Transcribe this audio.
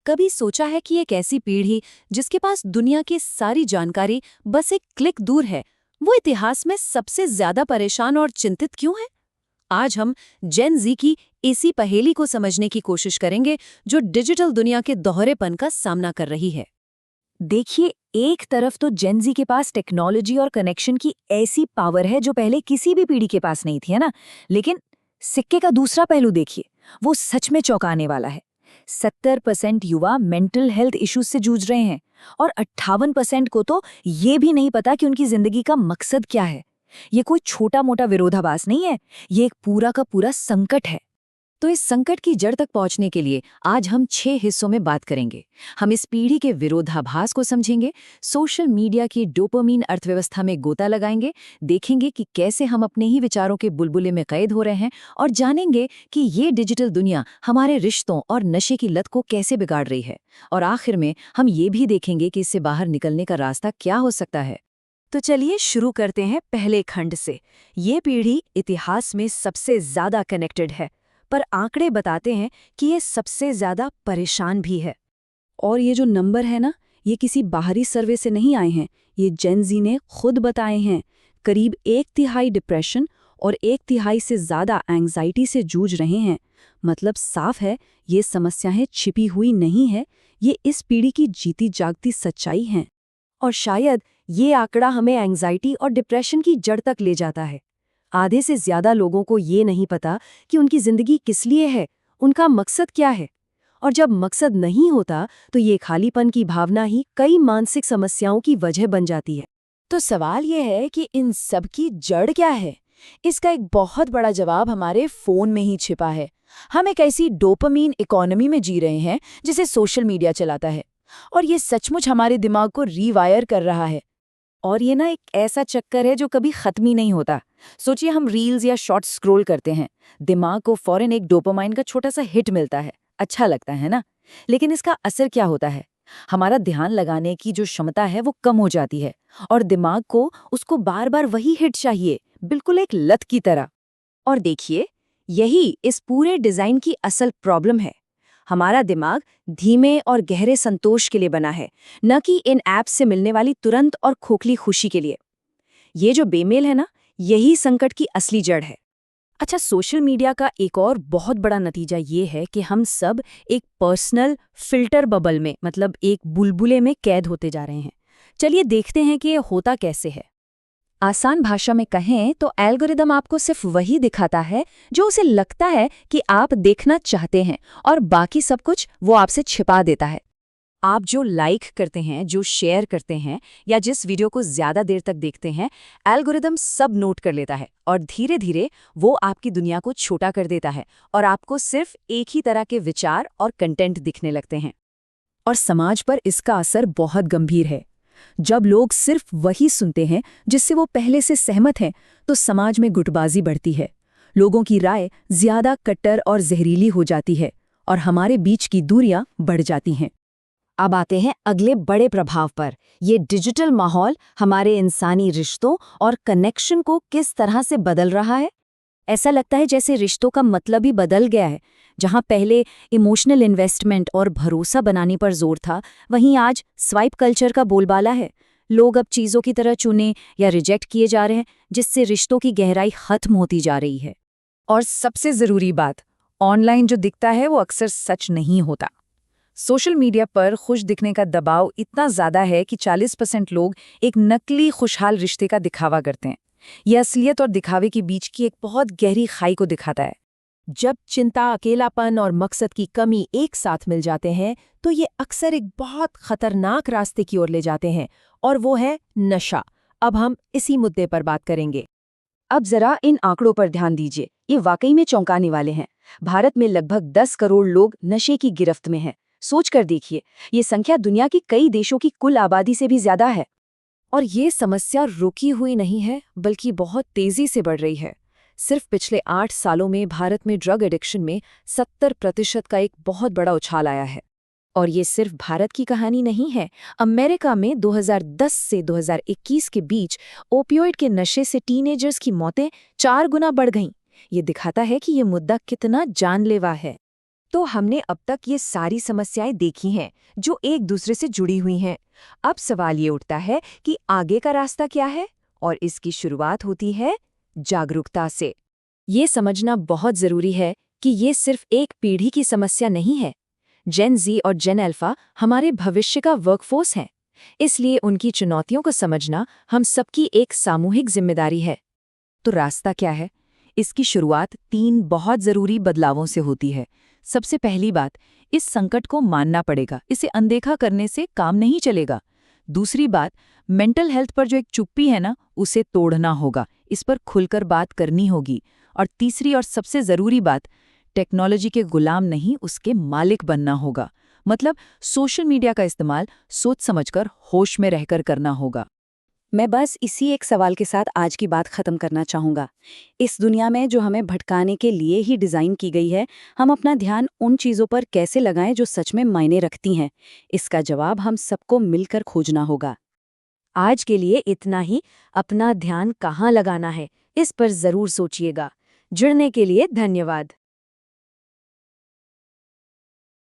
कभी सोचा है कि एक ऐसी पीढ़ी जिसके पास दुनिया की सारी जानकारी बस एक क्लिक दूर है, वो इतिहास में सबसे ज्यादा परेशान और चिंतित क्यों है? आज हम जेन जी की इसी पहेली को समझने की कोशिश करेंगे जो डिजिटल दुनिया के दोहरेपन का सामना कर रही है। देखिए, एक तरफ तो जेन जी के पास टेक्नोलॉजी और कनेक्शन की ऐसी पावर है जो पहले किसी भी पीढ़ी के पास नहीं थी, है ना? लेकिन सिक्के का दूसरा पहलू देखिए, वो सच में चौंकाने वाला है। 70% युवा मेंटल हेल्थ इश्यूज से जूझ रहे हैं और 58% को तो ये भी नहीं पता कि उनकी जिंदगी का मकसद क्या है। ये कोई छोटा मोटा विरोधाभास नहीं है, ये एक पूरा का पूरा संकट है। तो इस संकट की जड़ तक पहुंचने के लिए आज हम 6 हिस्सों में बात करेंगे। हम इस पीढ़ी के विरोधाभास को समझेंगे, सोशल मीडिया की डोपामीन अर्थव्यवस्था में गोता लगाएंगे, देखेंगे कि कैसे हम अपने ही विचारों के बुलबुले में कैद हो रहे हैं और जानेंगे कि ये डिजिटल दुनिया हमारे रिश्तों और नशे की लत को कैसे बिगाड़ रही है। और आखिर में हम ये भी देखेंगे कि इससे बाहर निकलने का रास्ता क्या हो सकता है। तो चलिए शुरू करते हैं पहले खंड से। ये पीढ़ी इतिहास में सबसे ज्यादा कनेक्टेड है, पर आंकड़े बताते हैं कि ये सबसे ज्यादा परेशान भी है। और ये जो नंबर है ना, ये किसी बाहरी सर्वे से नहीं आए हैं, ये जेन जी ने खुद बताए हैं। करीब 1/3 डिप्रेशन और 1/3 से ज्यादा एंग्जाइटी से जूझ रहे हैं। मतलब साफ है, ये समस्याएं छिपी हुई नहीं है, ये इस पीढ़ी की जीती जागती सच्चाई हैं। और शायद ये आंकड़ा हमें एंग्जाइटी और डिप्रेशन की जड़ तक ले जाता है। आधे से ज्यादा लोगों को ये नहीं पता कि उनकी जिंदगी किस लिए है, उनका मकसद क्या है। और जब मकसद नहीं होता तो ये खालीपन की भावना ही कई मानसिक समस्याओं की वजह बन जाती है। तो सवाल ये है कि इन सब की जड़ क्या है? इसका एक बहुत बड़ा जवाब हमारे फोन में ही छिपा है। हम एक ऐसी डोपामीन इकोनॉमी में जी रहे हैं जिसे सोशल मीडिया चलाता है, और ये सचमुच हमारे दिमाग को रीवायर कर रहा है। और ये ना एक ऐसा चक्कर है जो कभी खत्म ही नहीं होता। सोचिए, हम रील्स या शॉर्ट्स स्क्रॉल करते हैं, दिमाग को फौरन एक डोपामाइन का छोटा सा हिट मिलता है, अच्छा लगता है ना? लेकिन इसका असर क्या होता है? हमारा ध्यान लगाने की जो क्षमता है वो कम हो जाती है और दिमाग को उसको बार बार वही हिट चाहिए, बिल्कुल एक लत की तरह। और देखिए, यही इस पूरे डिजाइन की असल प्रॉब्लम है। हमारा दिमाग धीमे और गहरे संतोष के लिए बना है, न कि इन ऐप्स से मिलने वाली तुरंत और खोखली खुशी के लिए। ये जो बेमेल है ना, यही संकट की असली जड़ है। अच्छा, सोशल मीडिया का एक और बहुत बड़ा नतीजा ये है कि हम सब एक पर्सनल फिल्टर बबल में, मतलब एक बुलबुले में कैद होते जा रहे हैं। चलिए देखते हैं कि ये होता कैसे है। आसान भाषा में कहें तो एल्गोरिदम आपको सिर्फ वही दिखाता है जो उसे लगता है कि आप देखना चाहते हैं, और बाकी सब कुछ वो आपसे छिपा देता है। आप जो लाइक करते हैं, जो शेयर करते हैं, या जिस वीडियो को ज्यादा देर तक देखते हैं, एल्गोरिदम सब नोट कर लेता है और धीरे धीरे वो आपकी दुनिया को छोटा कर देता है और आपको सिर्फ एक ही तरह के विचार और कंटेंट दिखने लगते हैं। और समाज पर इसका असर बहुत गंभीर है। जब लोग सिर्फ वही सुनते हैं जिससे वो पहले से सहमत हैं, तो समाज में गुटबाजी बढ़ती है, लोगों की राय ज्यादा कट्टर और जहरीली हो जाती है और हमारे बीच की दूरियां बढ़ जाती हैं। अब आते हैं अगले बड़े प्रभाव पर। ये डिजिटल माहौल हमारे इंसानी रिश्तों और कनेक्शन को किस तरह से बदल रहा है। ऐसा लगता है जैसे रिश्तों का मतलब ही बदल गया है। जहां पहले इमोशनल इन्वेस्टमेंट और भरोसा बनाने पर जोर था, वहीं आज स्वाइप कल्चर का बोलबाला है। लोग अब चीजों की तरह चुने या रिजेक्ट किए जा रहे हैं, जिससे रिश्तों की गहराई खत्म होती जा रही है। और सबसे जरूरी बात, ऑनलाइन जो दिखता है वो अक्सर सच नहीं होता। सोशल मीडिया पर खुश दिखने का दबाव इतना ज्यादा है कि 40% लोग एक नकली खुशहाल रिश्ते का दिखावा करते हैं। यह असलियत और दिखावे के बीच की एक बहुत गहरी खाई को दिखाता है। जब चिंता, अकेलापन और मकसद की कमी एक साथ मिल जाते हैं, तो ये अक्सर एक बहुत खतरनाक रास्ते की ओर ले जाते हैं, और वो है नशा। अब हम इसी मुद्दे पर बात करेंगे। अब जरा इन आंकड़ों पर ध्यान दीजिए, ये वाकई में चौंकाने वाले हैं। भारत में लगभग 10 करोड़ लोग नशे की गिरफ्त में हैं। सोच कर देखिए, ये संख्या दुनिया की कई देशों की कुल आबादी से भी ज्यादा है। और ये समस्या रुकी हुई नहीं है, बल्कि बहुत तेजी से बढ़ रही है। सिर्फ पिछले 8 सालों में भारत में ड्रग एडिक्शन में 70% का एक बहुत बड़ा उछाल आया है। और ये सिर्फ भारत की कहानी नहीं है। अमेरिका में 2010 से 2021 के बीच ओपियोइड के नशे से टीनेजर्स की मौतें 4 गुना बढ़ गईं। ये दिखाता है कि ये मुद्दा कितना जानलेवा है। तो हमने अब तक ये सारी समस्याएं देखी हैं जो एक दूसरे से जुड़ी हुई हैं। अब सवाल ये उठता है कि आगे का रास्ता क्या है, और इसकी शुरुआत होती है जागरूकता से। ये समझना बहुत जरूरी है कि ये सिर्फ एक पीढ़ी की समस्या नहीं है। जेन जी और जेन अल्फा हमारे भविष्य का वर्कफोर्स हैं, इसलिए उनकी चुनौतियों को समझना हम सबकी एक सामूहिक जिम्मेदारी है। तो रास्ता क्या है? इसकी शुरुआत 3 बहुत जरूरी बदलावों से होती है। सबसे पहली बात, इस संकट को मानना पड़ेगा, इसे अनदेखा करने से काम नहीं चलेगा। दूसरी बात, मेंटल हेल्थ पर जो एक चुप्पी है ना, उसे तोड़ना होगा, इस पर खुलकर बात करनी होगी। और तीसरी और सबसे जरूरी बात, टेक्नोलॉजी के गुलाम नहीं, उसके मालिक बनना होगा। मतलब सोशल मीडिया का इस्तेमाल सोच समझकर, होश में रहकर करना होगा। मैं बस इसी एक सवाल के साथ आज की बात खत्म करना चाहूँगा। इस दुनिया में जो हमें भटकाने के लिए ही डिज़ाइन की गई है, हम अपना ध्यान उन चीज़ों पर कैसे लगाएं जो सच में मायने रखती हैं? इसका जवाब हम सबको मिलकर खोजना होगा। आज के लिए इतना ही। अपना ध्यान कहाँ लगाना है, इस पर ज़रूर सोचिएगा। जुड़ने के लिए धन्यवाद।